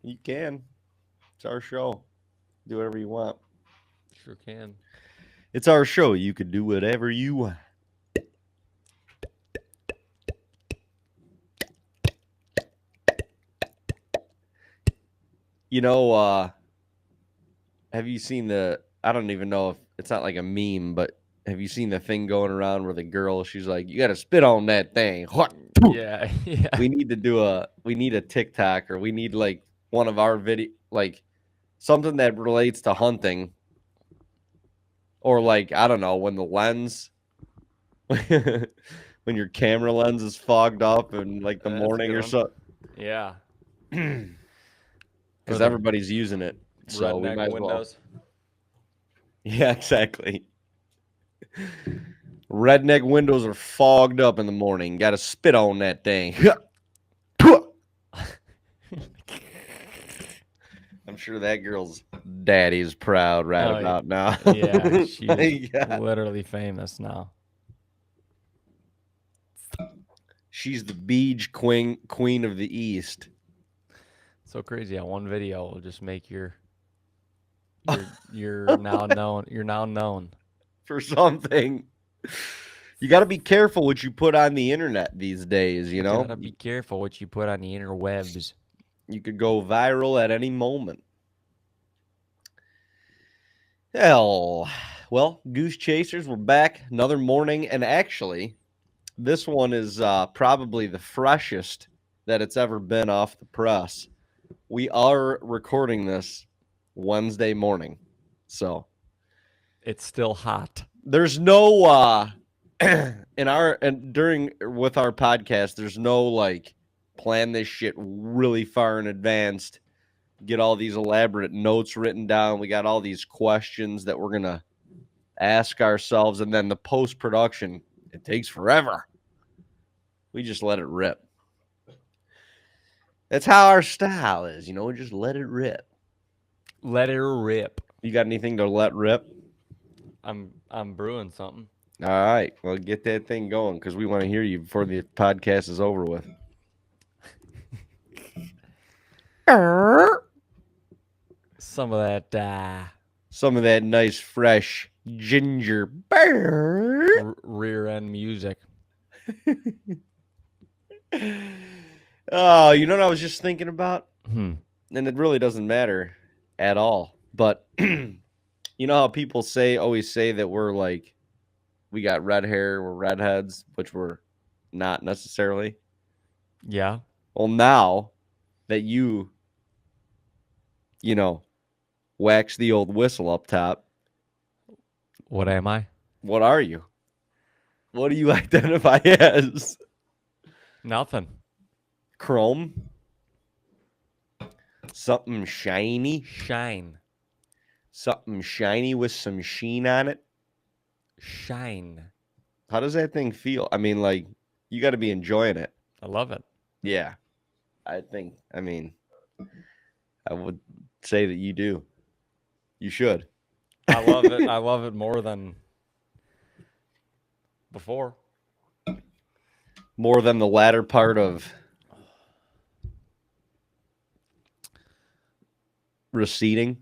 You can. It's our show. Do whatever you want. Sure can. It's our show. You can do whatever you want. You know, have you seen I don't even know if it's not like a meme, but have you seen the thing going around where the girl, she's like, you got to spit on that thing. Yeah, yeah. We need a TikTok, or we need like one of our video, like something that relates to hunting, or like, I don't know, when the lens, when your camera lens is fogged up in like the That's a morning good or one. so, Yeah. because Or the everybody's using it. So we redneck might as well. windows. Yeah, exactly. Redneck windows are fogged up in the morning. Got to spit on that thing. I'm sure that girl's daddy's proud right Oh, about now. yeah. She is Yeah. literally famous now. She's the beach queen of the East. So crazy how one video will just make you're now known. You're now known. For something. You got to be careful what you put on the internet these days, you know? Gotta be careful what you put on the interwebs. You could go viral at any moment. Hell. Well, Goose Chasers, we're back another morning. And actually, this one is probably the freshest that it's ever been off the press. We are recording this Wednesday morning. So It's still hot. there's no during with our podcast, there's no like plan this shit really far in advance, get all these elaborate notes written down. We got all these questions that we're gonna ask ourselves, and then the post production, it takes forever. We just let it rip. That's how our style is, you know, just let it rip. Let it rip. You got anything to let rip? I'm brewing something. All right. Well, get that thing going because we want to hear you before the podcast is over with. Some of that Some of that nice, fresh ginger beer. rear end music. Oh, you know what I was just thinking about? Hmm. And it really doesn't matter at all. But you know how people always say that we're like, we got red hair, we're redheads, which we're not necessarily. Yeah. Well, now that you know, wax the old whistle up top, What am I? what are you? What do you identify as? Nothing. Chrome? Something shiny? Shine. Something shiny with some sheen on it? Shine. How does that thing feel? I mean, like, you got to be enjoying it. I love it. Yeah. I would say that you do. You should. I love it. I love it more than before. More than the latter part of receding.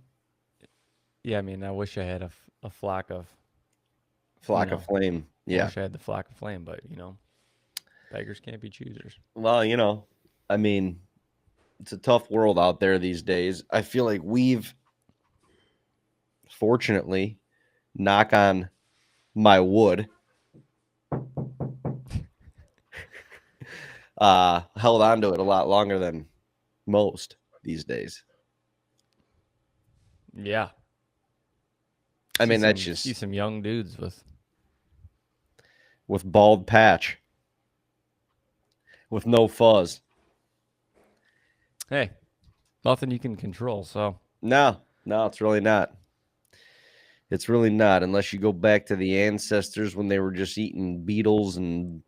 Yeah, I mean, I wish I had a flock of Flock of flame. I Yeah. wish I had the flock of flame, but beggars can't be choosers. Well, I mean, it's a tough world out there these days. I feel like we've, fortunately, knock on my wood, held on to it a lot longer than most these days. Yeah. I mean, that's see just some young dudes with bald patch, with no fuzz. Hey, nothing you can control. So No, it's really not. It's really not, unless you go back to the ancestors when they were just eating beetles and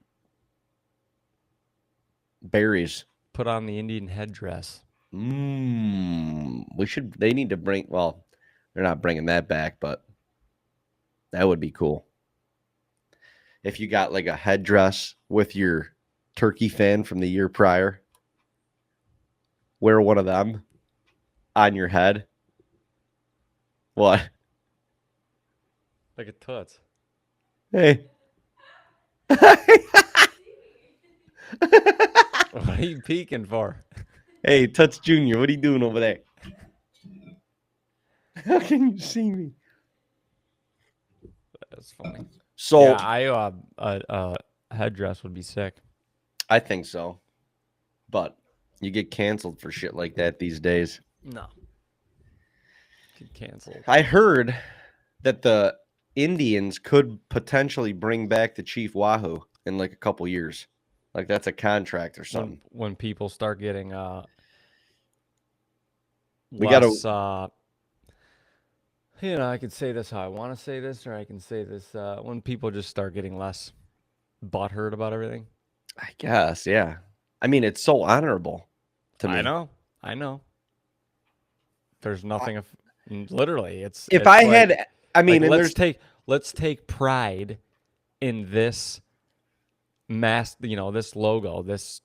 berries. put on the Indian headdress. They need to bring, well, they're not bringing that back, but that would be cool. If you got like a headdress with your turkey fan from the year prior, wear one of them. on your head. What? Like a toots. Hey. What are you peeking for? Hey, Tuts Jr., what are you doing over there? How can you see me? That's funny. So Yeah, a headdress would be sick. I think so. But you get canceled for shit like that these days. No. Get canceled. I heard that the Indians could potentially bring back the Chief Wahoo in like a couple years. Like that's a contract or something. When people start getting We less gotta I can say this how I want to say this, or I can say this when people just start getting less butthurt about everything. I guess, yeah. I mean, it's so honorable to me. I know. There's nothing literally. If it's I like, had, I mean, like, and let's take pride in this this logo, this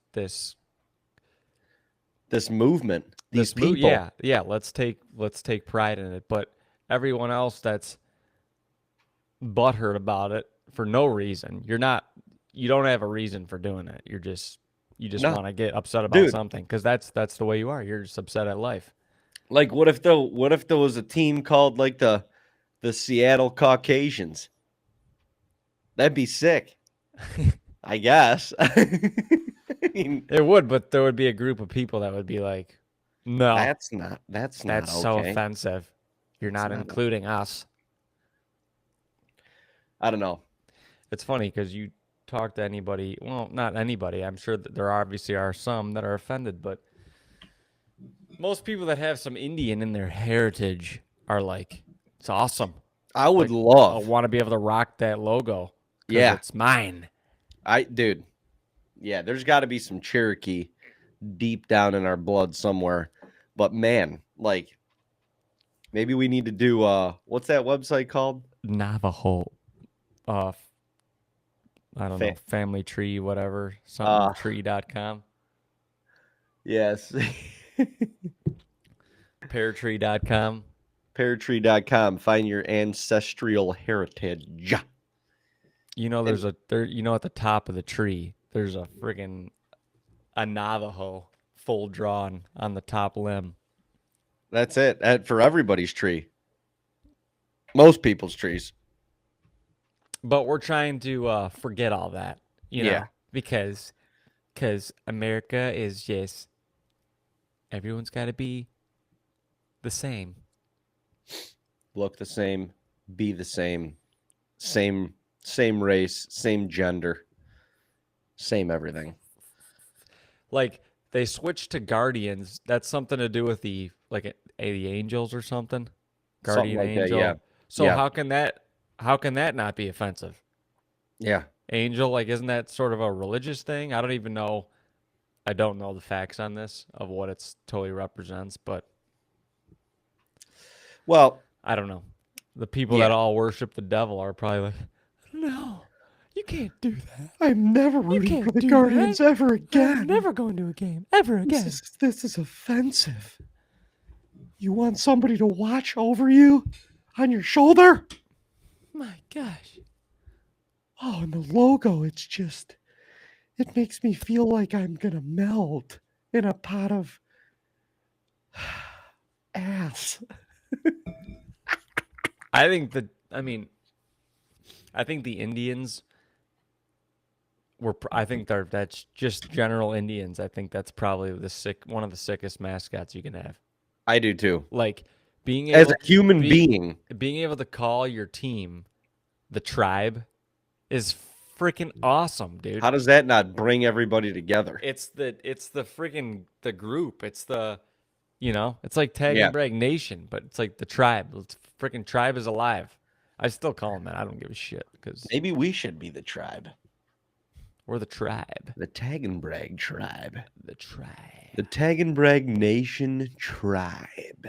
movement, these people. yeah. Let's take pride in it. But everyone else that's butthurt about it for no reason. You don't have a reason for doing it. You just No. want to get upset about something because that's the way you are. You're just upset at life. Like, what if there was a team called like the Seattle Caucasians? That'd be sick. I guess. I mean, It would, but there would be a group of people that would be like, "No, that's not so okay. offensive. You're not including us." I don't know. It's funny because you talk to anybody. Well, not anybody. I'm sure that there obviously are some that are offended, but most people that have some Indian in their heritage are like, "It's awesome. I would I love. want to be able to rock that logo. Yeah, it's mine." dude. Yeah, there's got to be some Cherokee deep down in our blood somewhere. But man, like, maybe we need to do what's that website called? Navajo, I don't know, family tree, whatever, something tree.com. Yes. Peartree.com. Peartree.com. Find your ancestral heritage. You know, at the top of the tree, there's a friggin' a Navajo full drawn on the top limb. That's it. For everybody's tree. Most people's trees. But we're trying to forget all that, you know, Yeah. because America is just, everyone's got to be the same. Look the same, be the same, same race, same gender, same everything. Like they switched to Guardians. That's something to do with the angels or something. Guardian Something like angel. that, yeah. So Yeah. how can that not be offensive? Yeah. Angel, like, isn't that sort of a religious thing? I don't even know. I don't know the facts on this of what it's totally represents, but Well, I don't know. The people that all worship the devil are probably like, no, you can't do that. I'm never rooting for the Guardians ever again. I'm never going to a game ever again. This is offensive. You want somebody to watch over you on your shoulder? My gosh. Oh, and the logo, it makes me feel like I'm going to melt in a pot of ass. I think the Indians that's just general Indians. I think that's probably one of the sickest mascots you can have. I do too. Like being as a human being, being able to call your team the tribe is freaking awesome, dude. How does that not bring everybody together? It's the freaking the group. It's the it's like TAGNBRAG Nation, but it's like the tribe. It's freaking tribe is alive. I still call them that. I don't give a shit because maybe we should be the tribe. We're the tribe. The TAGNBRAG tribe. The tribe. The TAGNBRAG Nation tribe.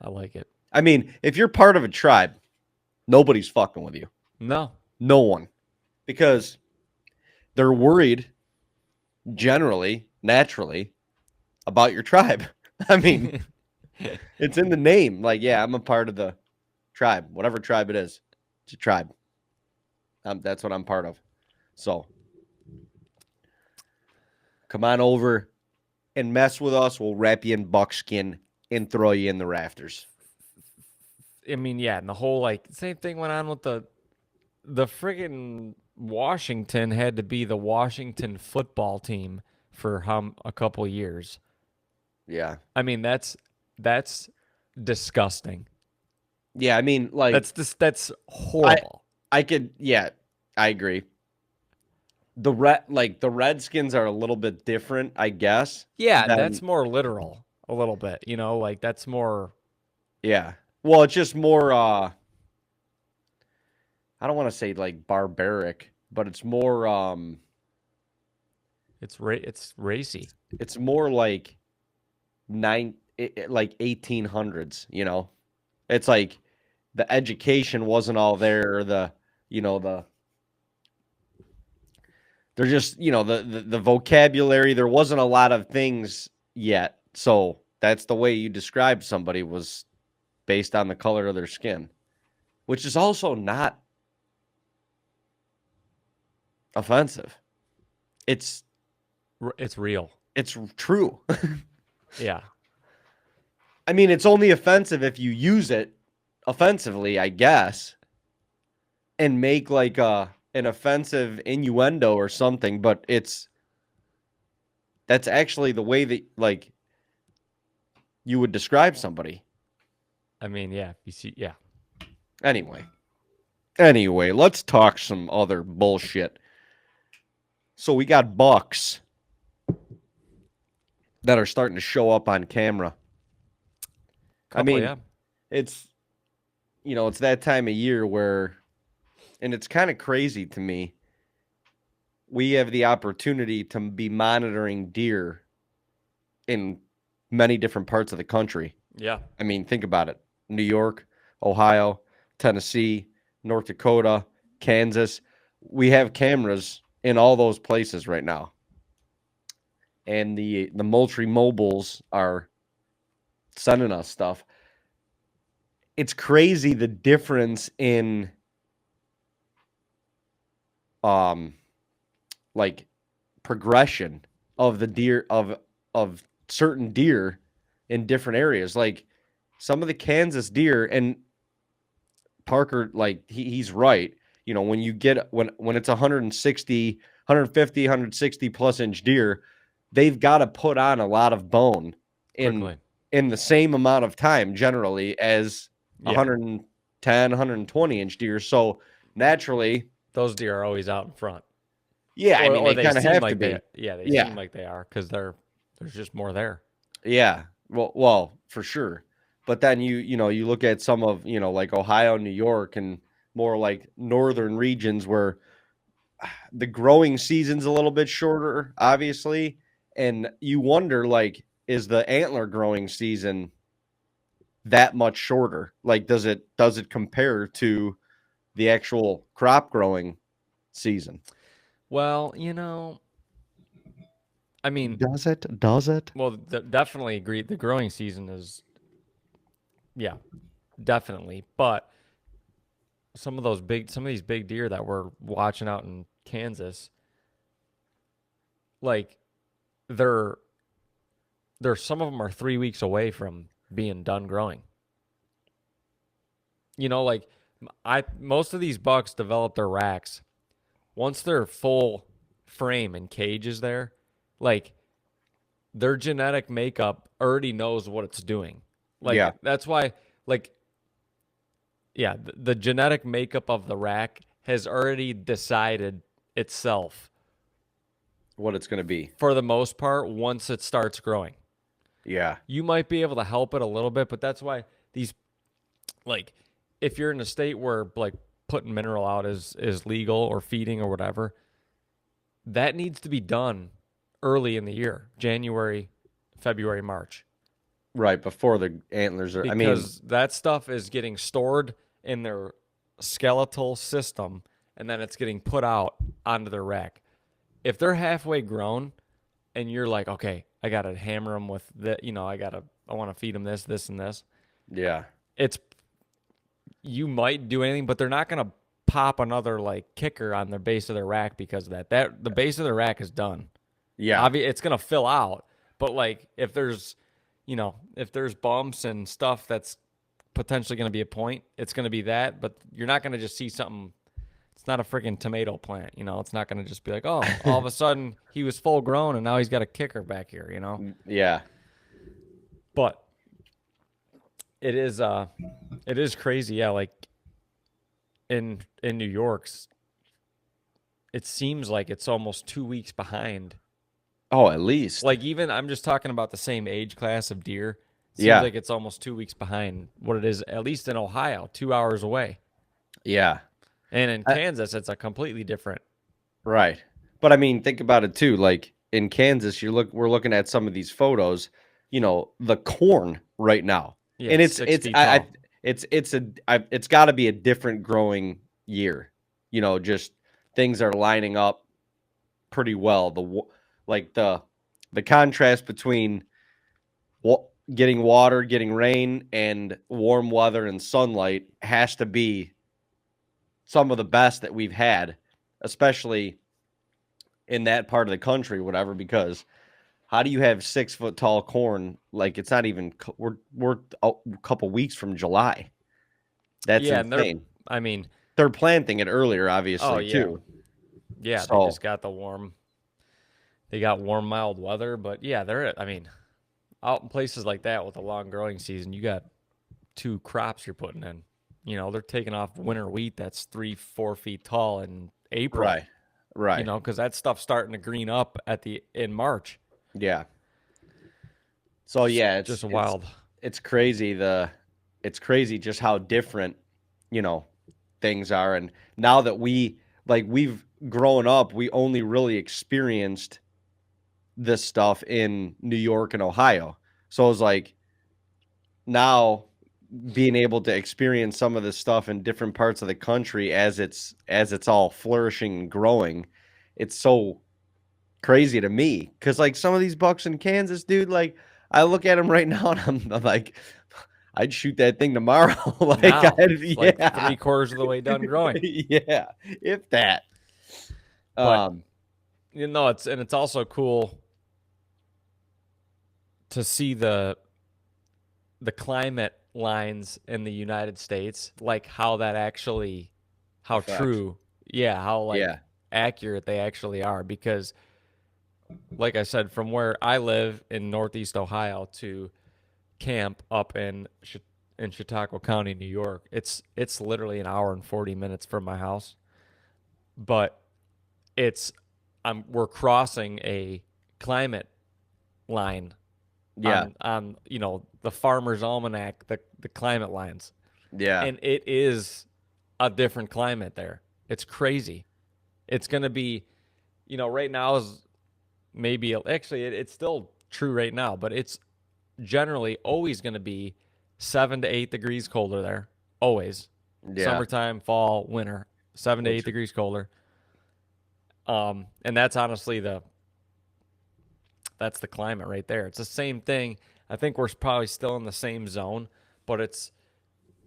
I like it. I mean, if you're part of a tribe, nobody's fucking with you. No. No one. Because they're worried, generally, naturally, about your tribe. I mean, It's in the name. Like, yeah, I'm a part of the tribe, whatever tribe it is. It's a tribe. That's what I'm part of. So come on over and mess with us. We'll wrap you in buckskin and throw you in the rafters. I mean, yeah, and the whole like same thing went on with the friggin' Washington had to be the Washington football team for a couple years. Yeah. I mean, that's disgusting. Yeah, I mean, like That's horrible. I agree. The Redskins are a little bit different, I guess. Yeah, than, that's more literal a little bit, like that's more. Yeah. Well, it's just more I don't want to say like barbaric, but it's more It's racy. it's more like like 1800s, It's like the education wasn't all there, they're just, the vocabulary, there wasn't a lot of things yet. So that's the way you describe somebody, was based on the color of their skin, which is also not offensive. It's real. It's true. Yeah. I mean, it's only offensive if you use it offensively, I guess, and make like an offensive innuendo or something, but that's actually the way that like you would describe somebody. I mean, yeah, you see, yeah. Anyway, let's talk some other bullshit. So we got bucks that are starting to show up on camera. It's it's that time of year where, and it's kind of crazy to me, we have the opportunity to be monitoring deer in many different parts of the country. Yeah. I mean, think about it. New York, Ohio, Tennessee, North Dakota, Kansas. We have cameras in all those places right now. And the Moultrie Mobiles are sending us stuff. It's crazy the difference in like progression of the deer of certain deer in different areas. Like some of the Kansas deer, and Parker, like he's right. When you get when it's 160, 150, 160 plus inch deer, they've got to put on a lot of bone in the same amount of time generally as 110, 120 inch deer. So naturally, those deer are always out in front. Yeah, I mean, they kind of have to be. They seem like they are because there's just more there. Yeah, well, for sure. But then you look at some of like Ohio, New York, and more like northern regions where the growing season's a little bit shorter, obviously, and you wonder, like, is the antler growing season that much shorter? Like, does it compare to the actual crop growing season? Well, I mean, does it? Well, definitely agree. The growing season is, yeah, definitely. But some of these big deer that we're watching out in Kansas, like, some of them are 3 weeks away from being done growing. Like most of these bucks develop their racks once they're full frame and cage is there, like their genetic makeup already knows what it's doing. Like that's why, like, yeah, the genetic makeup of the rack has already decided itself what it's going to be for the most part once it starts growing. Yeah. You might be able to help it a little bit, but that's why these, like, if you're in a state where like putting mineral out is legal or feeding or whatever, that needs to be done early in the year, January, February, March. Right, before the antlers are, because that stuff is getting stored in their skeletal system and then it's getting put out onto their rack. If they're halfway grown and you're like, okay, I got to hammer them with the, I got to to feed them this, this, and this. Yeah. You might do anything, but they're not going to pop another like kicker on the base of their rack because of that. The base of the rack is done. Yeah. It's going to fill out, but like if there's bumps and stuff that's potentially going to be a point, it's going to be that, but you're not going to just see something. It's not a freaking tomato plant, It's not going to just be like, oh, all of a sudden he was full grown and now he's got a kicker back here, Yeah. But it is crazy, yeah. Like in New York's, it seems like it's almost 2 weeks behind. Oh, at least. Like even I'm just talking about the same age class of deer. Seems Yeah. like it's almost 2 weeks behind what it is, at least in Ohio, 2 hours away. Yeah. And in Kansas, it's a completely different. Right. But I mean, think about it too. Like in Kansas, we're looking at some of these photos, the corn right now. Yeah, And it's 6 feet tall. it's got to be a different growing year. Just things are lining up pretty well. The contrast between getting water, getting rain, and warm weather and sunlight has to be some of the best that we've had, especially in that part of the country, whatever, because how do you have 6 foot tall corn? Like it's not even, we're a couple weeks from July. That's insane. They're planting it earlier, obviously, too. Yeah, So, they just got they got warm, mild weather, but yeah, out in places like that with a long growing season, you got 2 crops you're putting in. They're taking off winter wheat that's 3-4 feet tall in April. Right. Because that stuff's starting to green up in March. Yeah. So yeah, it's just wild. It's crazy. It's crazy just how different, things are. And now that we've grown up, we only really experienced this stuff in New York and Ohio. So it's like now being able to experience some of this stuff in different parts of the country as it's all flourishing and growing, it's so crazy to me. Because like some of these bucks in Kansas, dude, like I look at them right now and I'm like, I'd shoot that thing tomorrow. Like 3/4 of the way done growing. Yeah, if that. But it's also cool to see the climate lines in the United States, like how true, how accurate they actually are. Because, like I said, from where I live in Northeast Ohio to camp up in Chautauqua County, New York, it's literally an hour and 40 minutes from my house. But we're crossing a climate line. Yeah. On the Farmer's Almanac, the climate lines. Yeah. And it is a different climate there. It's crazy. It's going to be, right now is maybe, actually it's still true right now, but it's generally always going to be 7 to 8 degrees colder there. Always. Yeah. Summertime, fall, winter, 7 to 8 degrees colder. And that's honestly that's the climate right there. It's the same thing. I think we're probably still in the same zone, but it's,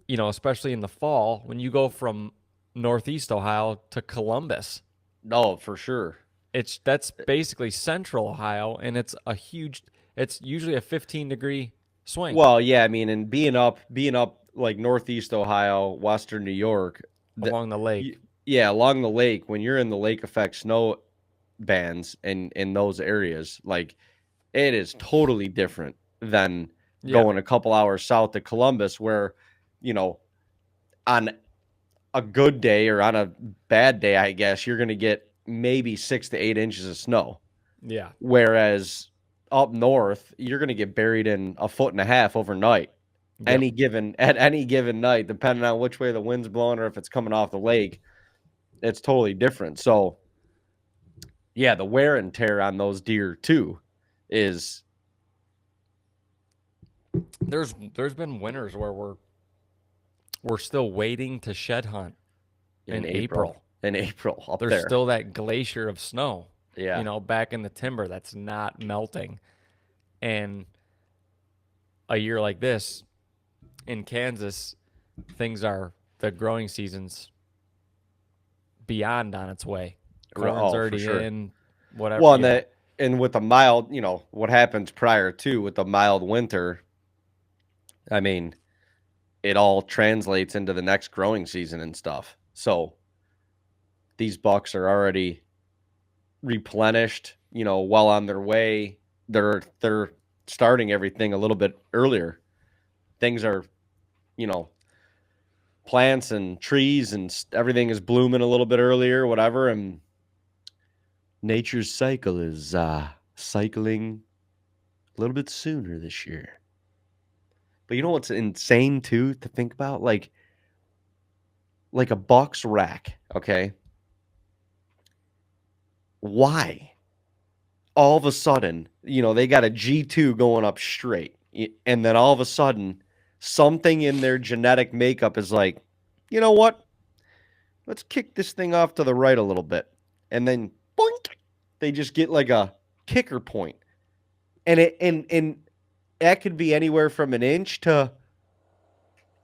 especially in the fall when you go from Northeast Ohio to Columbus. No, for sure. That's basically central Ohio, and it's usually a 15-degree swing. Well, yeah, I mean, and being up like Northeast Ohio, Western New York, along the lake. Along the lake, when you're in the lake effect snow bands in those areas, like it is totally different than going a couple hours south to Columbus, where on a good day or on a bad day, I guess you're going to get maybe 6 to 8 inches of snow. Yeah. Whereas up north, you're going to get buried in 1.5 feet overnight. Yep. At any given night, depending on which way the wind's blowing or if it's coming off the lake, it's totally different. So yeah, the wear and tear on those deer too is. There's been winters where we're still waiting to shed hunt in April. In April, there's still that glacier of snow. Yeah, back in the timber that's not melting, and a year like this in Kansas, the growing season's beyond on its way. Corn's for already sure. in, whatever. Well, and with a mild, what happens prior to with a mild winter, I mean, it all translates into the next growing season and stuff. So these bucks are already replenished, well on their way. They're starting everything a little bit earlier. Things are, plants and trees and everything is blooming a little bit earlier, whatever, and nature's cycle is cycling a little bit sooner this year. But you know what's insane too to think about? Like a buck's rack, okay? Why? All of a sudden, they got a G2 going up straight. And then all of a sudden, something in their genetic makeup is like, you know what? Let's kick this thing off to the right a little bit. And then, boink, they just get like a kicker point. And that could be anywhere from an inch to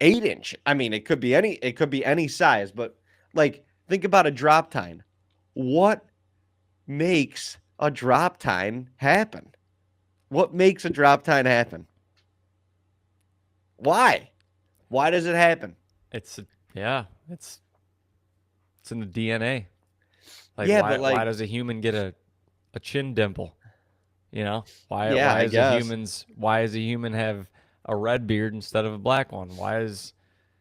8 inch. I mean, it could be any size, but like think about a drop tine. What makes a drop tine happen? What makes a drop tine happen? Why? Why does it happen? It's in the DNA. Like, yeah, why, but like, why does a human get a chin dimple? Why does a human have a red beard instead of a black one? Why is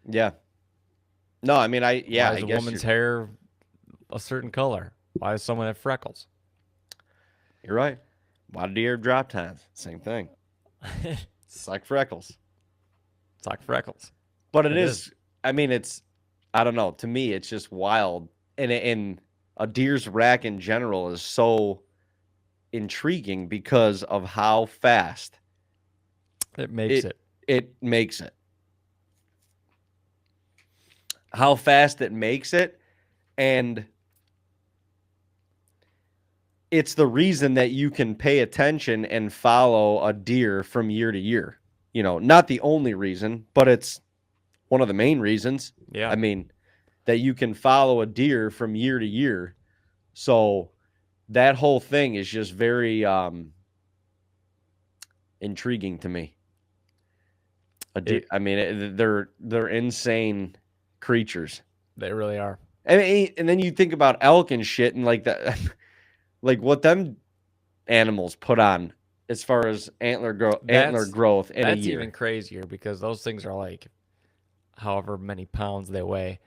No, I mean, why I is a guess woman's hair a certain color? Why does someone have freckles? You're right. Why do deer have drop tines? Same thing. It's like freckles. It's like freckles. But it is. I mean, I don't know. To me, it's just wild. And a deer's rack in general is so intriguing because of how fast it makes it. It makes it. How fast it makes it. And it's the reason that you can pay attention and follow a deer from year to year. Not the only reason, but it's one of the main reasons. Yeah. I mean, that you can follow a deer from year to year. So that whole thing is just very intriguing to me. I mean, they're insane creatures. They really are. And then you think about elk and shit and like that, like what them animals put on as far as antler growth in a year. That's even crazier because those things are like however many pounds they weigh.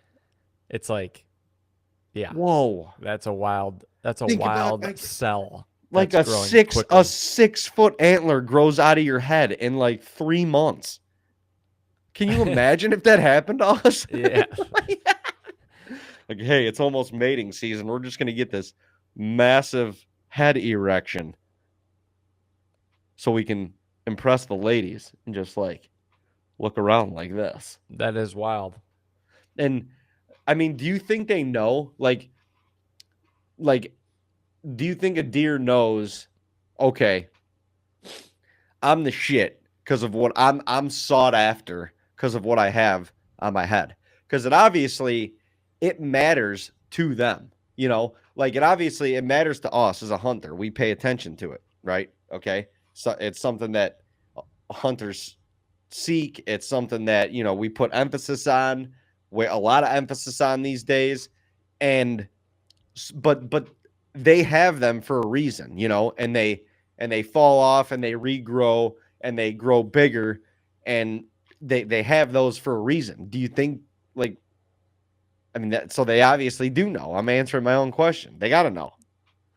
It's like, yeah. Whoa. That's a wild cell. Like a 6 foot antler grows out of your head in like 3 months. Can you imagine if that happened to us? Yeah. Like, hey, it's almost mating season. We're just going to get this massive head erection so we can impress the ladies and just like look around like this. That is wild. And I mean, do you think they know? Like, do you think a deer knows, okay, I'm the shit because of what I'm sought after because of what I have on my head? Because it matters to them, like it matters to us as a hunter. We pay attention to it, right? Okay. So it's something that hunters seek. It's something that, we put emphasis on, a lot of emphasis on these days. But they have them for a reason, and they fall off and they regrow and they grow bigger and they have those for a reason. Do you think so they obviously do know. I'm answering my own question. They got to know.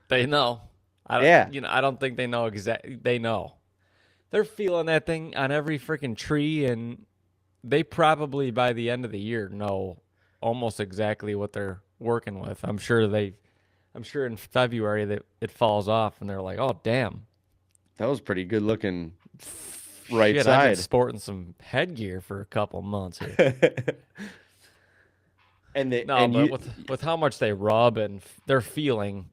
They know. I don't think they know exactly. They know. They're feeling that thing on every freaking tree, and they probably by the end of the year know almost exactly what they're working with. I'm sure in February that it falls off, and they're like, "Oh, damn, that was pretty good looking." Right Shit, side. I've been sporting some headgear for a couple months here. With how much they rub and they're feeling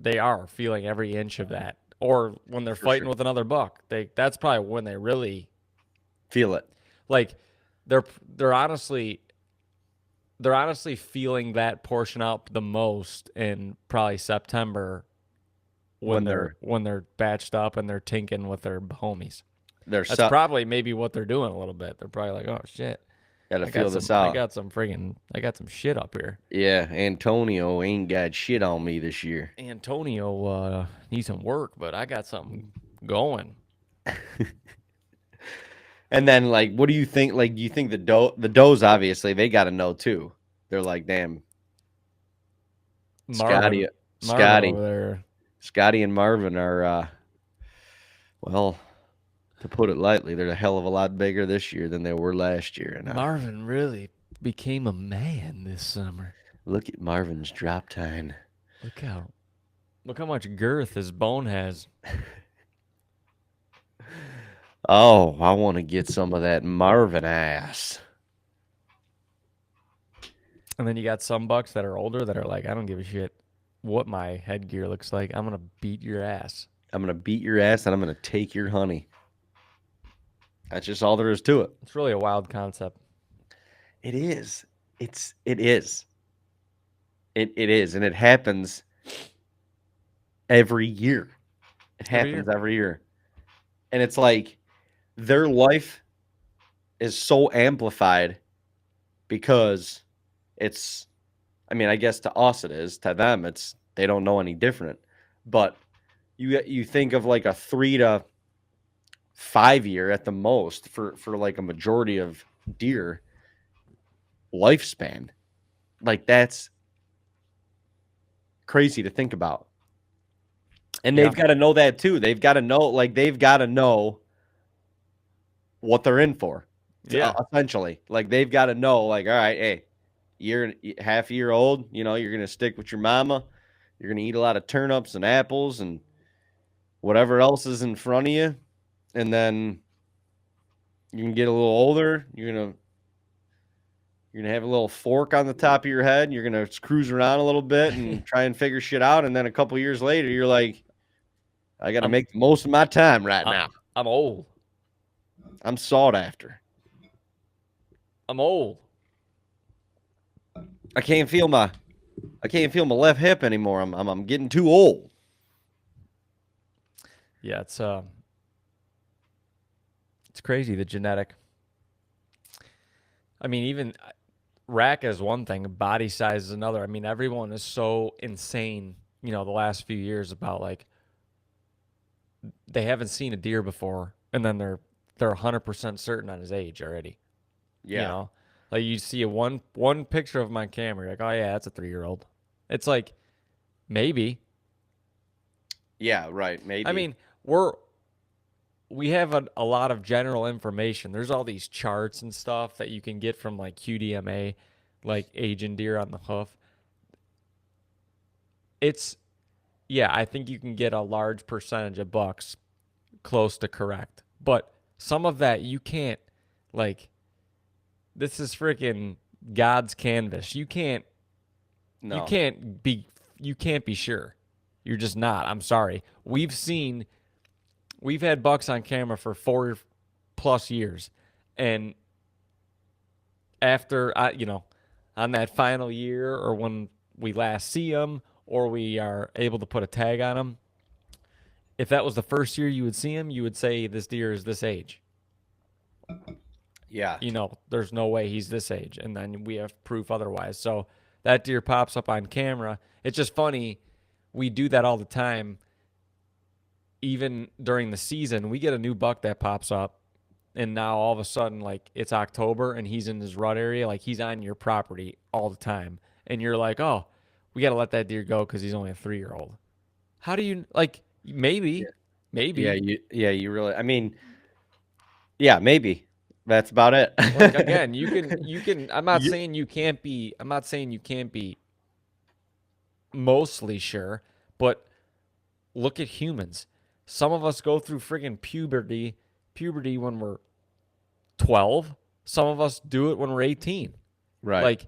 they are feeling every inch of that or when they're For fighting sure. with another buck. That's probably when they really Feel it. like they're honestly feeling that portion out the most in probably September when they're batched up and they're tinking with their homies. That's probably maybe what they're doing a little bit. They're probably like, oh shit, gotta feel this out. I got some shit up here. Yeah, Antonio ain't got shit on me this year. Antonio needs some work, but I got something going. And then, like, what do you think? Like, do you think the does obviously they got to know too? They're like, damn, Marvin Scotty, over there. Scotty and Marvin are, well, to put it lightly, they're a hell of a lot bigger this year than they were last year. And Marvin really became a man this summer. Look at Marvin's drop time. Look how much girth his bone has. Oh, I want to get some of that Marvin ass. And then you got some bucks that are older that are like, I don't give a shit what my headgear looks like. I'm gonna beat your ass. I'm gonna beat your ass and I'm gonna take your honey. That's just all there is to it. It's really a wild concept. It is. It is. It is, and it happens every year. It happens every year. And it's like their life is so amplified because it's, I mean, I guess to us it is. To them, it's they don't know any different. But you think of like a 3 to 5 year at the most for like a majority of deer lifespan. Like that's crazy to think about. And they've got to know that too. They've got to know what they're in for. Yeah. Essentially. Like they've got to know, like, all right, hey, half a year old, you're going to stick with your mama. You're going to eat a lot of turnips and apples and whatever else is in front of you. And then you can get a little older. You're going to have a little fork on the top of your head. You're going to cruise around a little bit and try and figure shit out. And then a couple years later, you're like, I got to make the most of my time now. I'm old. I'm sought after. I'm old. I can't feel my left hip anymore. I'm getting too old. Yeah, it's crazy, the genetic. I mean, even rack is one thing, body size is another. I mean, everyone is so insane, the last few years about like they haven't seen a deer before, and then they're 100% certain on his age already. Yeah. Like you see one picture of my camera, you're like, oh yeah, that's a 3-year-old. It's like maybe. Yeah, right. Maybe. I mean, we have a lot of general information. There's all these charts and stuff that you can get from like QDMA, like aging deer on the hoof. I think you can get a large percentage of bucks close to correct. But some of that you can't, like, this is freaking God's canvas. You can't be sure. You're just not. I'm sorry. We've had bucks on camera for 4+ years. And after, on that final year or when we last see them or we are able to put a tag on them, if that was the first year you would see him, you would say this deer is this age. Yeah. There's no way he's this age. And then we have proof otherwise. So that deer pops up on camera. It's just funny. We do that all the time. Even during the season, we get a new buck that pops up. And now all of a sudden, like, it's October and he's in his rut area. Like, he's on your property all the time. And you're like, oh, we got to let that deer go because he's only a 3-year-old. How do you, like, maybe. Yeah, you really, I mean, yeah, maybe. That's about it. Like, again, you can, I'm not saying you can't be mostly sure, but look at humans. Some of us go through friggin' puberty when we're 12. Some of us do it when we're 18. Right. Like,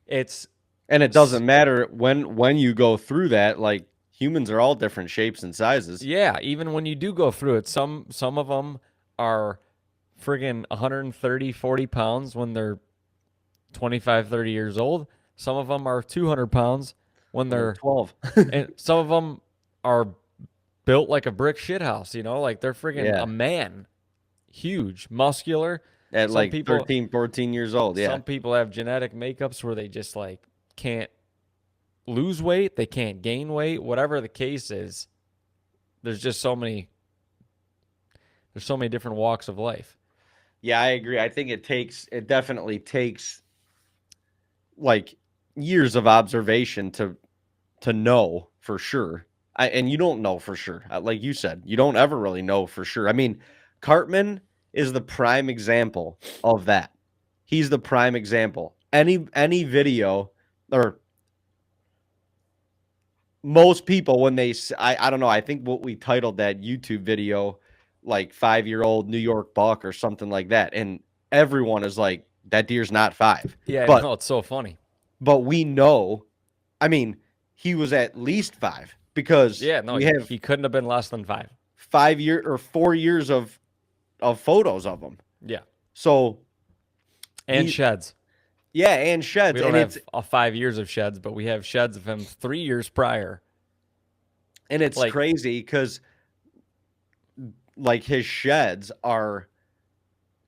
and it doesn't matter when you go through that. Like, Humans are all different shapes and sizes. Yeah, even when you do go through it, some of them are friggin' 130, 40 pounds when they're 25, 30 years old. Some of them are 200 pounds when they're 12. and some of them are built like a brick shithouse, you know, like they're friggin' Yeah. a man, huge, muscular. At Some like people, 13, 14 years old. Yeah. some people have genetic makeups where they just like can't lose weight, they can't gain weight, whatever the case is. There's just so many. There's so many different walks of life. Yeah, I agree. I think it definitely takes like years of observation to know for sure. And you don't know for sure. Like you said, you don't ever really know for sure. I mean, Cartman is the prime example of that. He's the prime example. Any video or most people when I don't know, I think what we titled that YouTube video like 5-year-old New York buck or something like that, and everyone is like, that deer's not 5. Yeah, But no, it's so funny. but we know, I mean, he was at least 5 because Yeah, no, we have he couldn't have been less than 5. 5 year or 4 years of photos of him. Yeah, So and sheds. yeah, and sheds. We don't And have 5 years of sheds, but we have sheds of him 3 years prior. and it's Like- crazy because like his sheds are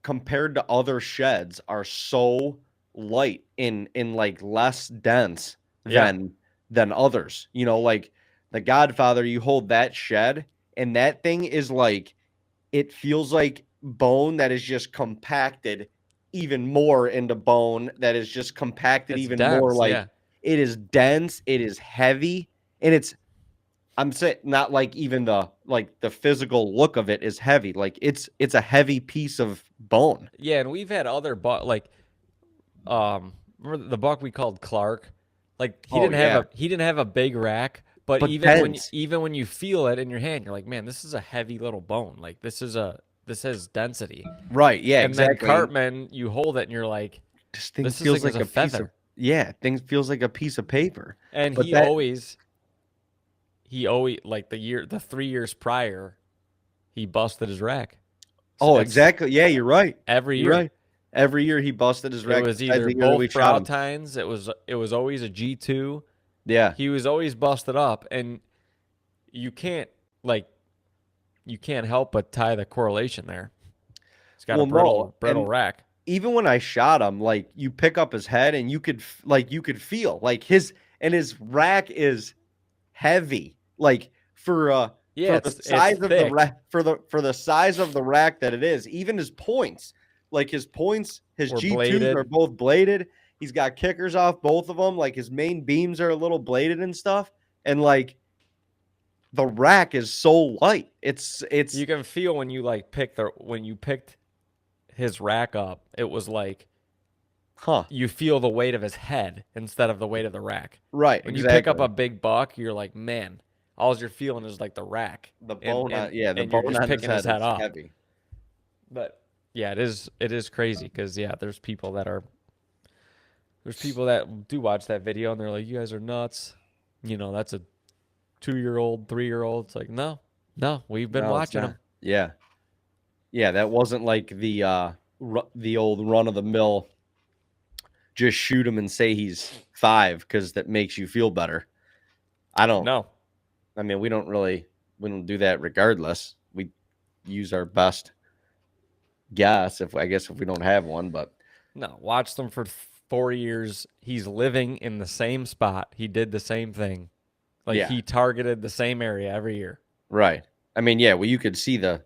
compared to other sheds are so light in like less dense Yeah. than others. You know, like the Godfather, you hold that shed and that thing is like, it feels like bone that is just compacted even more into bone that is just compacted It's even dense, more. Like yeah. it is dense, it is heavy, and I'm saying not like even the physical look of it is heavy. Like it's a heavy piece of bone. Yeah, and we've had other buck like remember the buck we called Clark? Like he Oh, didn't have a big rack, but But even dense. when you feel it in your hand, you're like, man, this is a heavy little bone. Like this has density. Right. Yeah. And exactly. then Cartman, you hold it and you're like, This thing this feels is like a piece of feather. things feels like a piece of paper. And But he that- always like the 3 years prior, he busted his rack. So Oh, it's exactly. Yeah, you're right. Every You're year. right. Every year he busted his rack. It was besides either the year that we both shot him. brow tines. It was always a G2. Yeah. He was always busted up, and you can't help but tie the correlation there. He's got a brittle and rack. Even when I shot him, like you pick up his head and you could feel like his rack is heavy. Like for the size of the rack, for the size of the rack that it is, even his points, like his G2s are both bladed. He's got kickers off both of them. Like his main beams are a little bladed and stuff. And like the rack is so light. It's You can feel when you when you picked his rack up, it was like you feel the weight of his head instead of the weight of the rack. Right. When you pick up a big buck, you're like, man, all you're feeling is like the rack. The bone and bone you're just on picking his head off. Heavy. But yeah, it is crazy because there's people that do watch that video and they're like, you guys are nuts. You know, that's a 2-year-old, 3-year-old. It's like, no, we've been watching them. Yeah. Yeah, that wasn't like the old run of the mill. Just shoot him and say he's 5 because that makes you feel better. I don't know. I mean, we don't do that regardless. We use our best guess if we don't have one, but no, watch them for 4 years. He's living in the same spot. He did the same thing. He targeted the same area every year. Right. I mean, yeah, well you could see the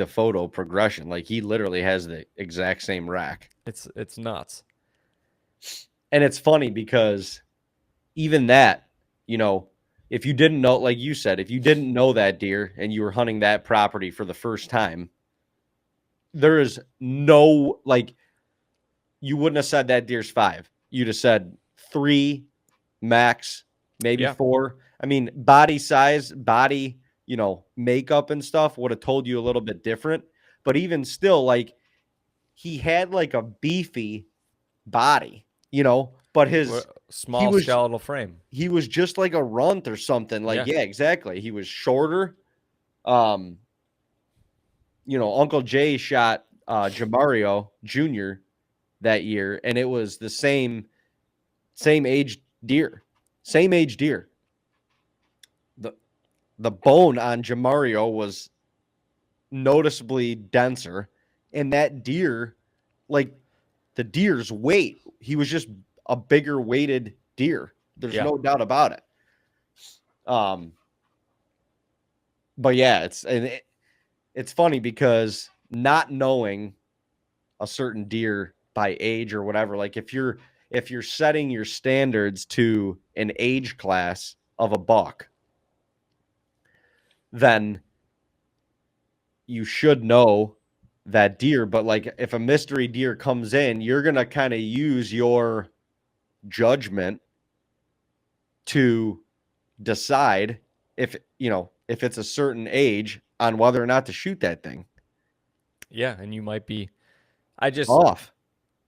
photo progression. Like he literally has the exact same rack. It's nuts. And it's funny because even that, you know, if you didn't know, like you said, if you didn't know that deer and you were hunting that property for the first time, there is no, like, you wouldn't have said that deer's 5. You'd have said 3 max, maybe 4. I mean, body size, you know, makeup and stuff would have told you a little bit different. But even still, like, he had like a beefy body, you know, but his small skeletal frame. He was just like a runt or something. Like, yeah, exactly. He was shorter. Uncle Jay shot Jamario Jr. that year, and it was the same age deer. Same age deer. The bone on Jamario was noticeably denser, and that deer, like the deer's weight, he was just a bigger weighted deer. There's no doubt about it. But yeah, it's funny because not knowing a certain deer by age or whatever, like if you're setting your standards to an age class of a buck, then you should know that deer. But like if a mystery deer comes in, you're going to kind of use your judgment to decide if it's a certain age on whether or not to shoot that thing. Yeah, and you might be off.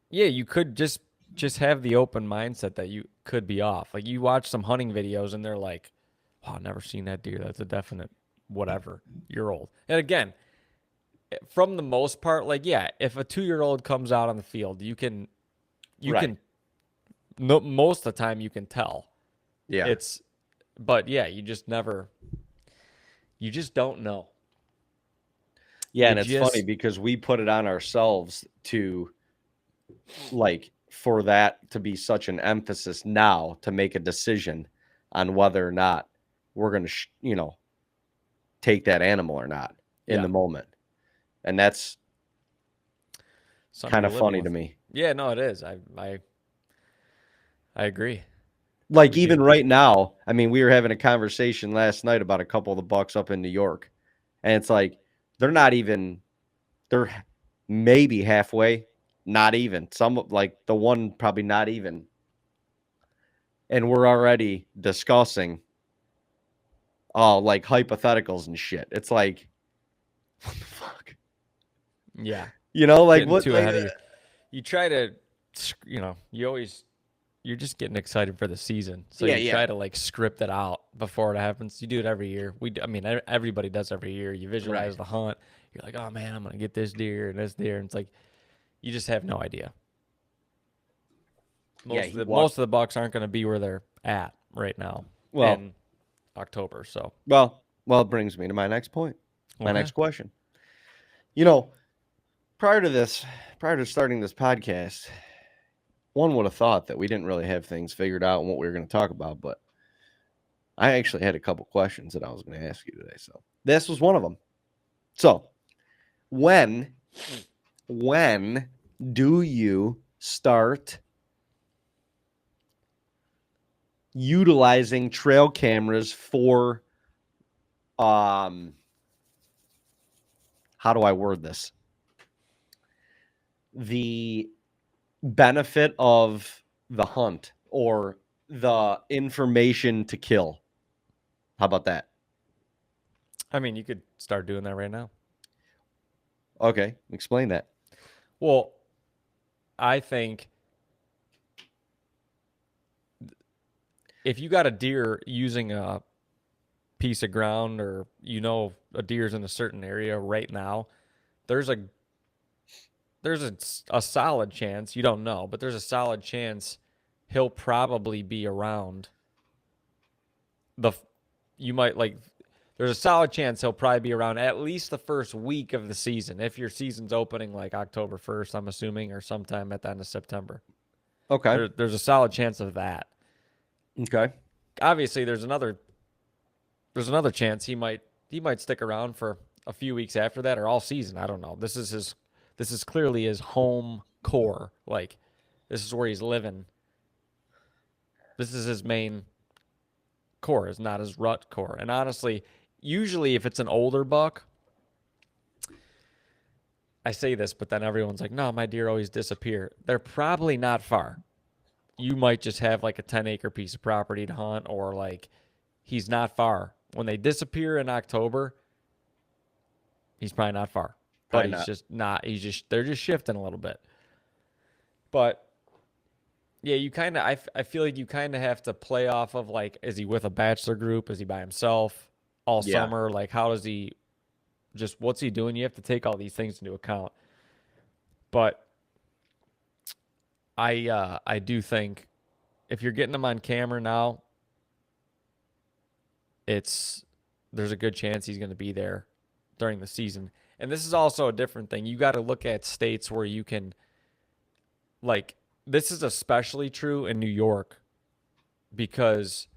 Yeah, you could just have the open mindset that you could be off. Like you watch some hunting videos and they're like, "Oh, I've never seen that deer. That's a definite whatever year old." And again, from the most part, like if a 2-year-old comes out on the field, you can most of the time you can tell. Yeah. But you just don't know. Yeah, and it's funny because we put it on ourselves to, like, for that to be such an emphasis now to make a decision on whether or not we're going to, take that animal or not in the moment. And that's kind of funny to me. Yeah, no, it is. I agree. Like even right now, I mean, we were having a conversation last night about a couple of the bucks up in New York, and it's like they're maybe halfway, not even. Some like the one probably not even, and we're already discussing like hypotheticals and shit. It's like, what the fuck? Yeah, like getting what? Too like, ahead of you. You try to, you're just getting excited for the season. So you try to like script it out before it happens. You do it every year. Everybody does every year. You visualize the hunt. You're like, oh man, I'm going to get this deer and this deer. And it's like, you just have no idea. Most of the bucks aren't going to be where they're at right now in October. So, well, it brings me to my next point, my next question. Prior to starting this podcast, one would have thought that we didn't really have things figured out and what we were going to talk about, but I actually had a couple questions that I was going to ask you today. So this was one of them. So when do you start utilizing trail cameras for, how do I word this? The benefit of the hunt or the information to kill. How about that? I mean, you could start doing that right now. Okay, explain that. Well, I think if you got a deer using a piece of ground or a deer's in a certain area right now, there's a solid chance, you don't know, but there's a solid chance he'll probably be around there's a solid chance he'll probably be around at least the first week of the season. If your season's opening like October 1st, I'm assuming, or sometime at the end of September. Okay. There's a solid chance of that. Okay. Obviously, there's another chance he might stick around for a few weeks after that or all season. I don't know. This is clearly his home core. Like, this is where he's living. This is his main core. It's not his rut core. And honestly, usually if it's an older buck, I say this, but then everyone's like, no, my deer always disappear. They're probably not far. You might just have like a 10-acre piece of property to hunt, or like he's not far. When they disappear in October, he's probably not far. But they're just shifting a little bit. But Yeah, you kind of. I feel like you kind of have to play off of like, is he with a bachelor group? Is he by himself all Yeah. summer? Like, how does he? Just what's he doing? You have to take all these things into account. But I do think if you're getting them on camera now, it's there's a good chance he's going to be there during the season. And this is also a different thing. You got to look at states where you can like this is especially true in New York because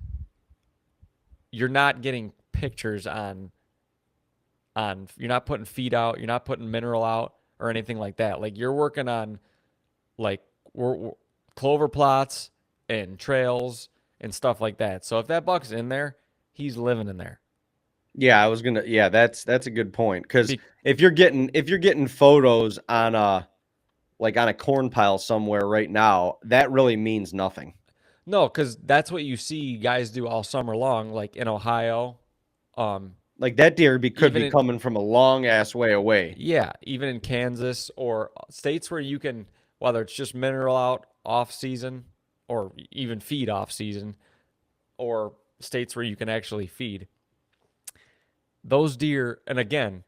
you're not getting pictures on you're not putting feed out, you're not putting mineral out or anything like that. Like you're working on like clover plots and trails and stuff like that. So if that buck's in there, he's living in there. Yeah, I was gonna. Yeah, that's a good point because Be- if you're getting photos on a like on a corn pile somewhere right now, that really means nothing. no, because that's what you see guys do all summer long, like in Ohio. Like that deer could Even be in coming from a long ass way away. yeah, even in Kansas or states where you can, whether it's just mineral out off season or even feed off season, or states where you can actually feed those deer. And again,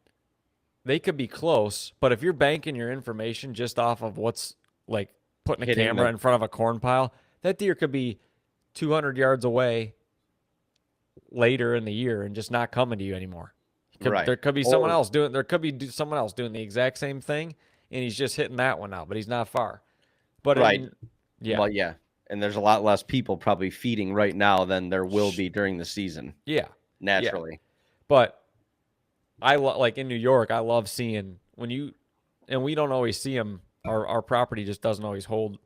they could be close, but if you're banking your information just off of what's like putting a Hitting camera the in front of a corn pile, that deer could be 200 yards away later in the year and just not coming to you anymore. right. There could be someone Or else doing. There could be someone else doing the exact same thing, and he's just hitting that one out, but he's not far. But right. Yeah, Well, yeah. And there's a lot less people probably feeding right now than there will be during the season. yeah, Naturally. but like in New York, I love seeing when you, and we don't always see them. Our property just doesn't always hold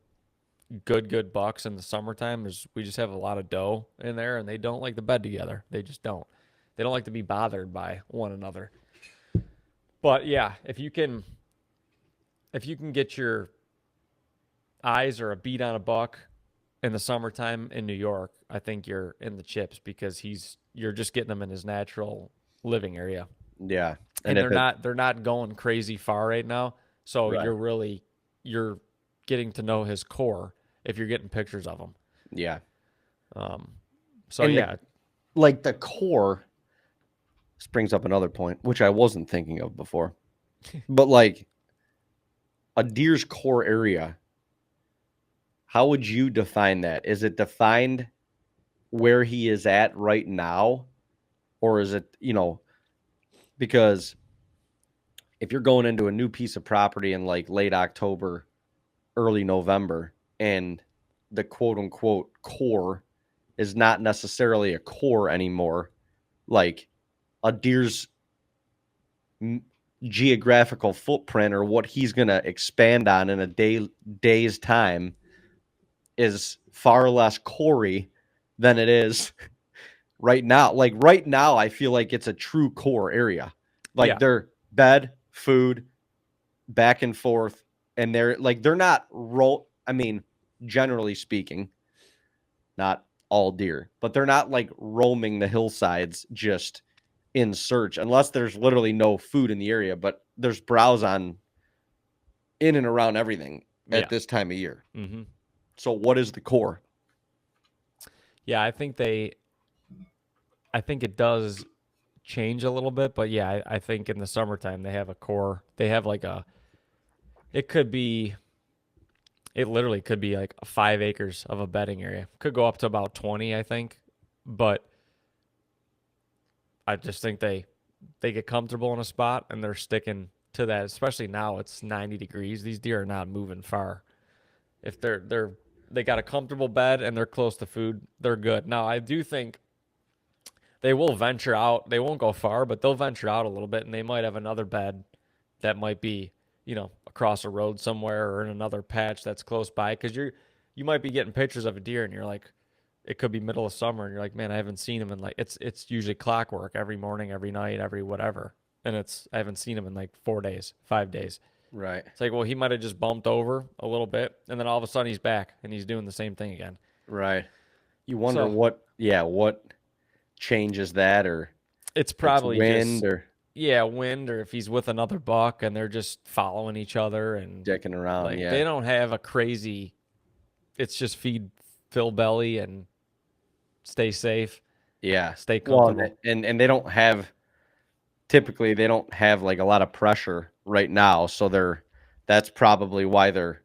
good bucks in the summertime. We just have a lot of doe in there, and they don't like to bed together. They just don't. They don't like to be bothered by one another. But yeah, if you can get your eyes or a beat on a buck in the summertime in New York, I think you're in the chips because you're just getting them in his natural living area. Yeah. And if they're not going crazy far right now. So Right. you're getting to know his core if you're getting pictures of him. Yeah. So And yeah, like the core, this brings up another point, which I wasn't thinking of before. But like a deer's core area, how would you define that? Is it defined where he is at right now? Or is it, because if you're going into a new piece of property in like late October, early November, and the quote unquote core is not necessarily a core anymore, like a deer's geographical footprint or what he's going to expand on in a day's time is far less corey than it is right now. Like right now, I feel like it's a true core area. Like yeah, they're bed, food, back and forth, and they're not I mean, generally speaking, not all deer, but they're not like roaming the hillsides just in search, unless there's literally no food in the area. But there's browse on in and around everything yeah. at this time of year. Mm-hmm. So what is the core? Yeah, I think it does change a little bit, but yeah, I think in the summertime they have a core. They have like it literally could be like 5 acres of a bedding area. Could go up to about 20, I think. But I just think they get comfortable in a spot and they're sticking to that, especially now it's 90 degrees. These deer are not moving far. If they got a comfortable bed and they're close to food, they're good. Now, I do think they will venture out. They won't go far, but they'll venture out a little bit and they might have another bed that might be, across a road somewhere or in another patch that's close by, because you might be getting pictures of a deer and you're like, it could be middle of summer and you're like, man, I haven't seen him in like it's usually clockwork every morning, every night, every whatever, and I haven't seen him in like 4 days, 5 days. Right. It's like, well, he might have just bumped over a little bit and then all of a sudden he's back and he's doing the same thing again. Right. You wonder So- what changes that, or It's probably wind, just or wind, or if he's with another buck and they're just following each other and dicking around. like Yeah. they don't have a crazy it's just feed, fill belly, and stay safe, Yeah. stay Well, comfortable. and they don't have typically they don't have like a lot of pressure right now, so that's probably why their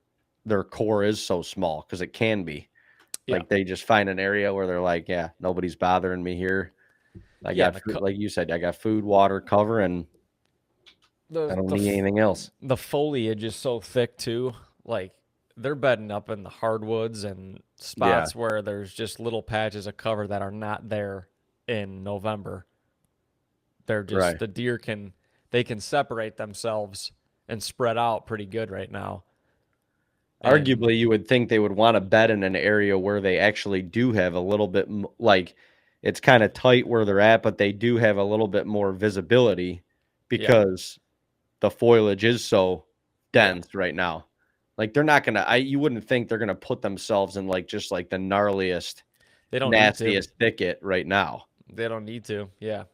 core is so small because it can be. Yeah. Like they just find an area where they're like, yeah, nobody's bothering me here. I Yeah, got like you said, I got food, water, cover, and I the don't the need anything else. the foliage is so thick too. Like they're bedding up in the hardwoods and Yeah, spots where there's just little patches of cover that are not there in November. They're just right. the deer can separate themselves and spread out pretty good right now. And Arguably, you would think they would want to bed in an area where they actually do have a little bit like it's kind of tight where they're at, but they do have a little bit more visibility yeah, because the foliage is so yeah, dense right now. Like they're not gonna. You wouldn't think they're gonna put themselves in like just like the gnarliest, they don't need to. nastiest thicket right now. They don't need to. Yeah.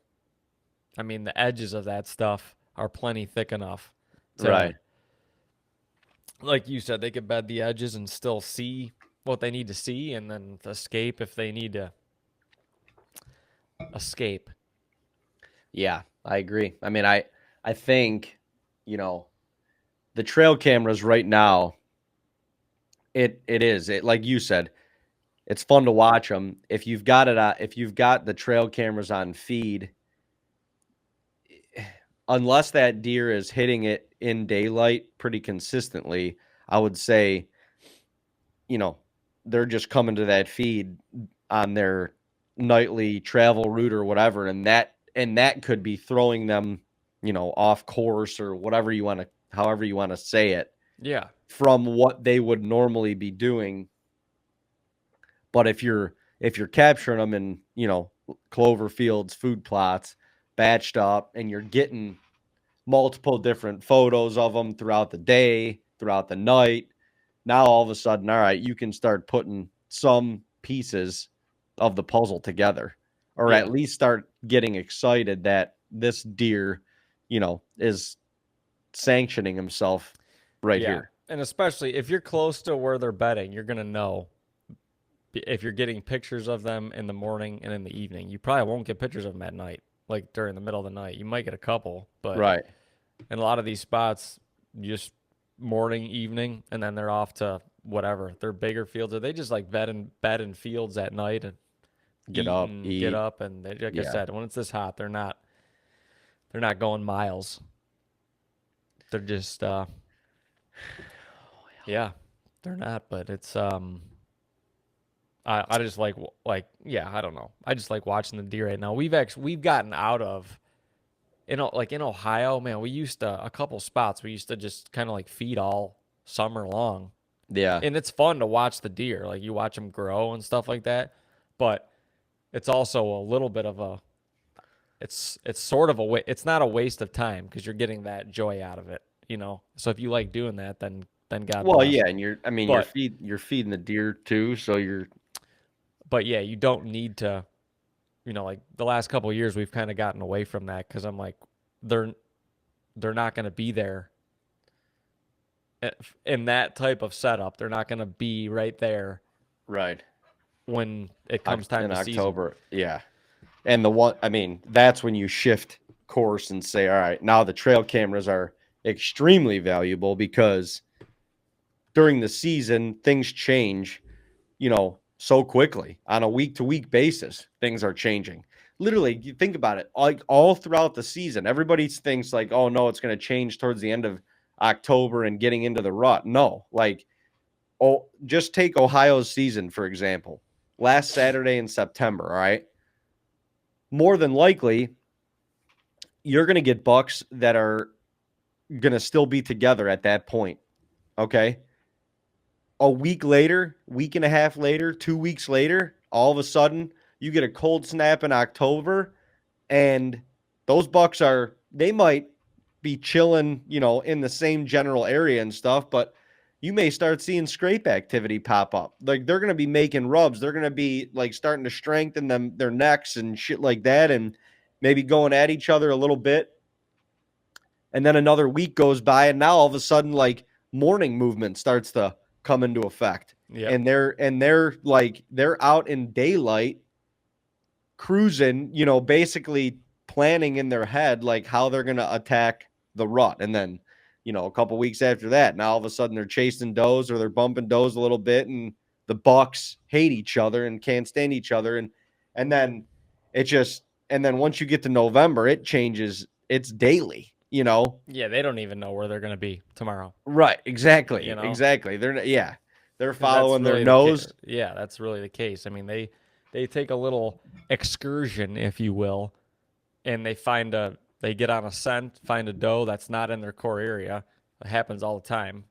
I mean, the edges of that stuff are plenty thick enough to, Right. like you said, they could bed the edges and still see what they need to see and then escape if they need to escape. Yeah, I agree. I mean, I think, you know, the trail cameras right now, it is. It like you said, it's fun to watch them. If you've got if you've got the trail cameras on feed, unless that deer is hitting it in daylight pretty consistently, I would say, you know, they're just coming to that feed on their nightly travel route or whatever, and that could be throwing them, off course or whatever you want to, however you want to say it, Yeah. from what they would normally be doing. But if you're capturing them in, clover fields, food plots, batched up, and you're getting multiple different photos of them throughout the day, throughout the night, now all of a sudden, all right, you can start putting some pieces of the puzzle together, or Yeah. at least start getting excited that this deer, is sanctioning himself right Yeah. here. And especially if you're close to where they're bedding, you're going to know if you're getting pictures of them in the morning and in the evening. You probably won't get pictures of them at night, like during the middle of the night. You might get a couple, but Right. in a lot of these spots, just morning, evening, and then they're off to whatever. They're bigger fields, or they just like bed in fields at night and Get eat up, and get eat. up. And they, like I Yeah. said, when it's this hot, they're not going miles. They're just yeah, they're not. But it's I just yeah, I don't know. I just like watching the deer right now. We've gotten out of like in Ohio, man, we used to a couple spots we used to just kind of like feed all summer long. Yeah. And it's fun to watch the deer. Like you watch them grow and stuff like that. But it's also a little bit of a it's sort of it's not a waste of time because you're getting that joy out of it. So if you like doing that, then God Well, bless. yeah, and you're But you're feeding the deer too, so but yeah, you don't need to, like the last couple of years we've kind of gotten away from that because I'm like they're not going to be there in that type of setup. They're not going to be right there right when it comes time in to season. October. Yeah. And that's when you shift course and say, all right, now the trail cameras are extremely valuable because during the season, things change, so quickly on a week to week basis. Things are changing. Literally, you think about it, like all throughout the season, everybody thinks like, oh no, it's going to change towards the end of October and getting into the rut. No, like, just take Ohio's season, for example, last Saturday in September. All right. More than likely, you're going to get bucks that are going to still be together at that point. Okay. A week later, week and a half later, 2 weeks later, all of a sudden you get a cold snap in October and those bucks they might be chilling, in the same general area and stuff, but you may start seeing scrape activity pop up. Like they're going to be making rubs. They're going to be like starting to strengthen their necks and shit like that, and maybe going at each other a little bit. And then another week goes by, and now all of a sudden, like morning movement starts to come into effect. Yep. and they're like they're out in daylight cruising, basically planning in their head like how they're going to attack the rut. And then, a couple weeks after that, now all of a sudden they're chasing does or they're bumping does a little bit, and the bucks hate each other and can't stand each other. And then and then once you get to November, it changes. It's daily, Yeah, they don't even know where they're going to be tomorrow. Right. Exactly. You know? Exactly. They're 'Cause following that's their really nose. Yeah, that's really the case. I mean, they take a little excursion, if you will, and they get on a scent, find a doe that's not in their core area. It happens all the time.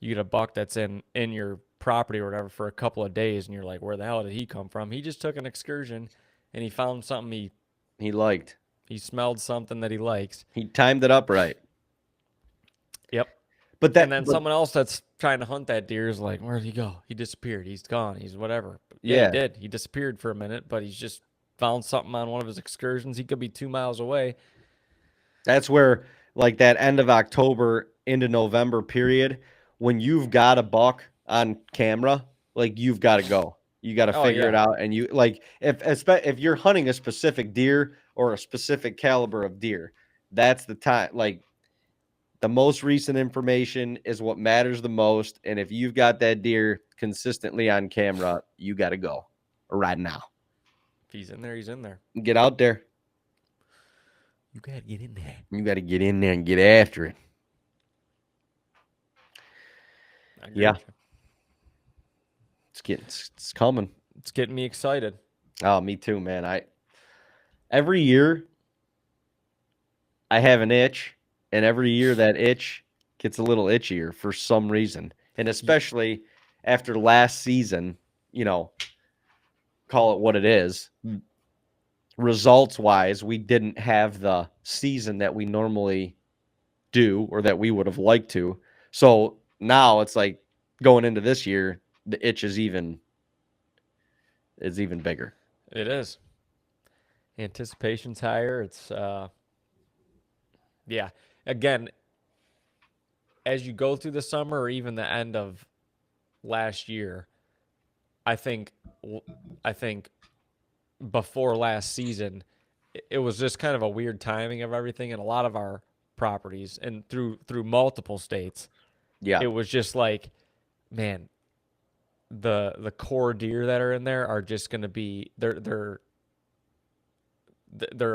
You get a buck that's in your property or whatever for a couple of days, and you're like, where the hell did he come from? He just took an excursion, and he found something He liked. he smelled something that he likes. He timed it up right. Yep. But And then someone else that's trying to hunt that deer is like, where did he go? He disappeared. He's gone. He's whatever. But yeah, he did. He disappeared for a minute, but he's just found something on one of his excursions. He could be 2 miles away. That's where, like, that end of October into November period, when you've got a buck on camera, like, you've got to go. You got to figure it out. And you, like, if you're hunting a specific deer or a specific caliber of deer, that's the time. Like, the most recent information is what matters the most. And if you've got that deer consistently on camera, you got to go right now. If he's in there, he's in there. Get out there. You got to get in there. You got to get in there and get after it. Yeah. It's coming. It's getting me excited. Oh, me too, man. Every year I have an itch, and every year that itch gets a little itchier for some reason. And especially after last season, call it what it is. Results wise, we didn't have the season that we normally do or that we would have liked to. So now it's like going into this year, the itch is even bigger. It is. Anticipation's higher. It's yeah. Again, as you go through the summer or even the end of last year, I think before last season, it was just kind of a weird timing of everything, and a lot of our properties and through multiple states. Yeah. It was just like, man, the core deer that are in there are just going to be they're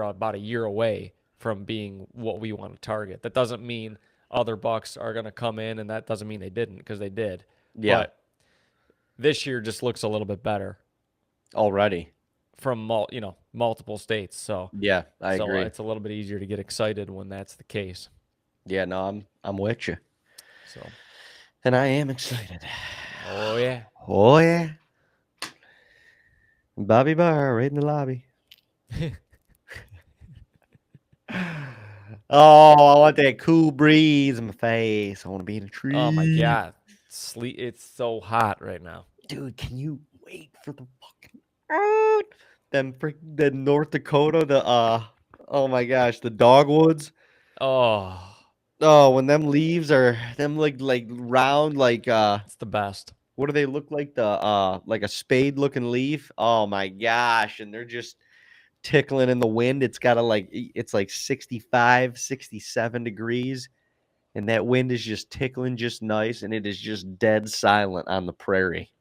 about a year away from being what we want to target. That doesn't mean other bucks are going to come in, and that doesn't mean they didn't, because they did. Yeah. But this year just looks a little bit better already from multiple states. So yeah, I agree. It's a little bit easier to get excited when that's the case. Yeah, no, I'm with you. So, and I am excited. Oh yeah. Oh yeah. Bobby Barr right in the lobby. Oh, I want that cool breeze in my face. I want to be in a tree. Oh my god. It's so hot right now. Dude, can you wait for the fucking then North Dakota, oh my gosh, the dogwoods. Oh, when them leaves are them like round, like it's the best. What do they look like? The like a spade looking leaf. Oh my gosh, and they're just tickling in the wind. It's like 65, 67 degrees, and that wind is just tickling just nice, and it is just dead silent on the prairie.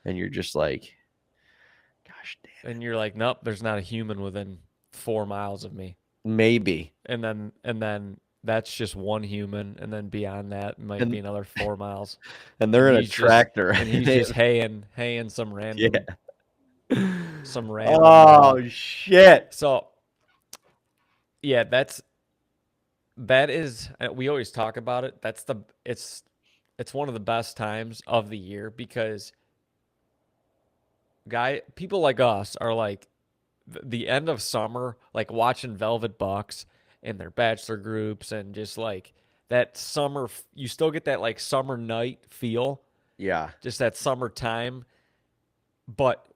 And you're just like, gosh damn. And you're like, nope, there's not a human within 4 miles of me. Maybe. And then that's just one human, and then beyond that might be another 4 miles. And they're in a tractor. And he's just haying some random. Yeah. Some random. Oh shit. So yeah, that is, we always talk about it. It's one of the best times of the year, because people like us are like the end of summer, like watching velvet bucks and their bachelor groups, and just like that summer, you still get that like summer night feel. Yeah. Just that summertime. But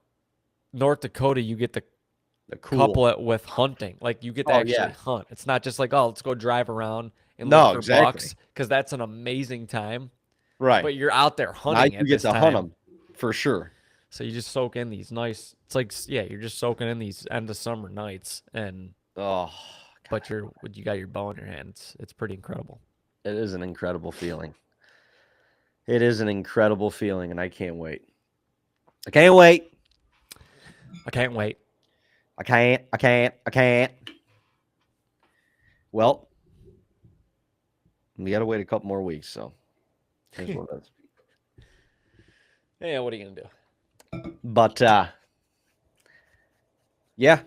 North Dakota, you get the couple it with hunting. Like you get to actually hunt. It's not just like, oh, let's go drive around and look for bucks, because that's an amazing time. Right. But you're out there Now hunting you at get this to time. hunt them for sure. So you just soak in these nice. It's like you're just soaking in these end of summer nights, and Oh, but you got your bow in your hand. It's pretty incredible. it is an incredible feeling. It is an incredible feeling, and I can't wait. I can't wait. I can't wait. I can't. Well, we got to wait a couple more weeks, so here's what it is. Yeah, what are you gonna do? But yeah,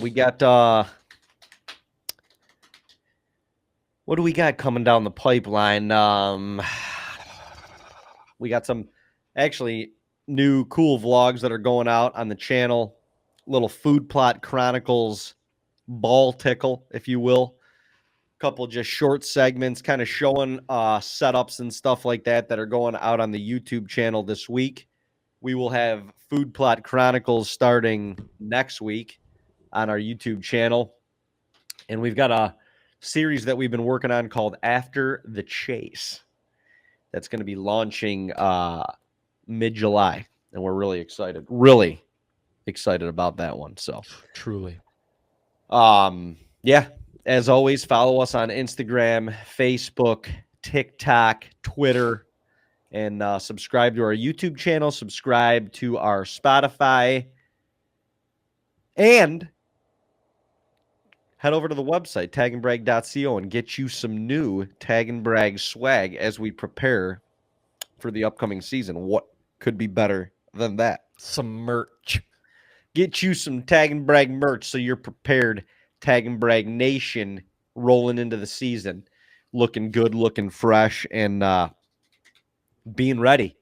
we got what do we got coming down the pipeline? We got some actually new cool vlogs that are going out on the channel. Little Food Plot Chronicles ball tickle, if you will. Couple just short segments kind of showing setups and stuff like that are going out on the YouTube channel this week. We will have Food Plot Chronicles starting next week on our YouTube channel. And we've got a series that we've been working on called After the Chase. That's going to be launching mid-July. And we're really excited about that one. So Truly. Yeah, as always, follow us on Instagram, Facebook, TikTok, Twitter, and subscribe to our YouTube channel, subscribe to our Spotify, and head over to the website, tagnbrag.co, and get you some new Tag and Brag swag as we prepare for the upcoming season. What could be better than that? Some merch. Get you some Tag and Brag merch so you're prepared. Tag and Brag Nation rolling into the season, looking good, looking fresh, and being ready.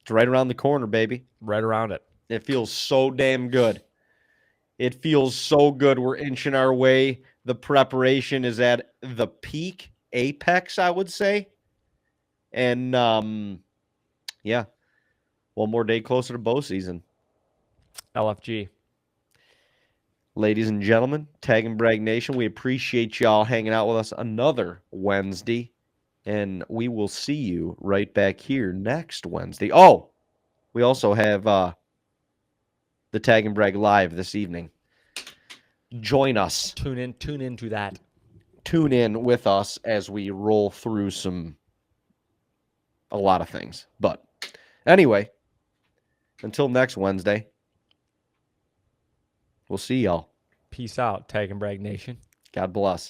It's right around the corner, baby. Right around it. It feels so damn good. It feels so good. We're inching our way. The preparation is at the peak apex, I would say. And yeah, one more day closer to bow season. LFG. Ladies and gentlemen, Tag and Brag Nation, we appreciate y'all hanging out with us another Wednesday, and we will see you right back here next Wednesday. Oh, we also have the Tag and Brag Live this evening. Join us. Tune into that. Tune in with us as we roll through a lot of things. But anyway, until next Wednesday, we'll see y'all. Peace out, Tag and Brag Nation. God bless.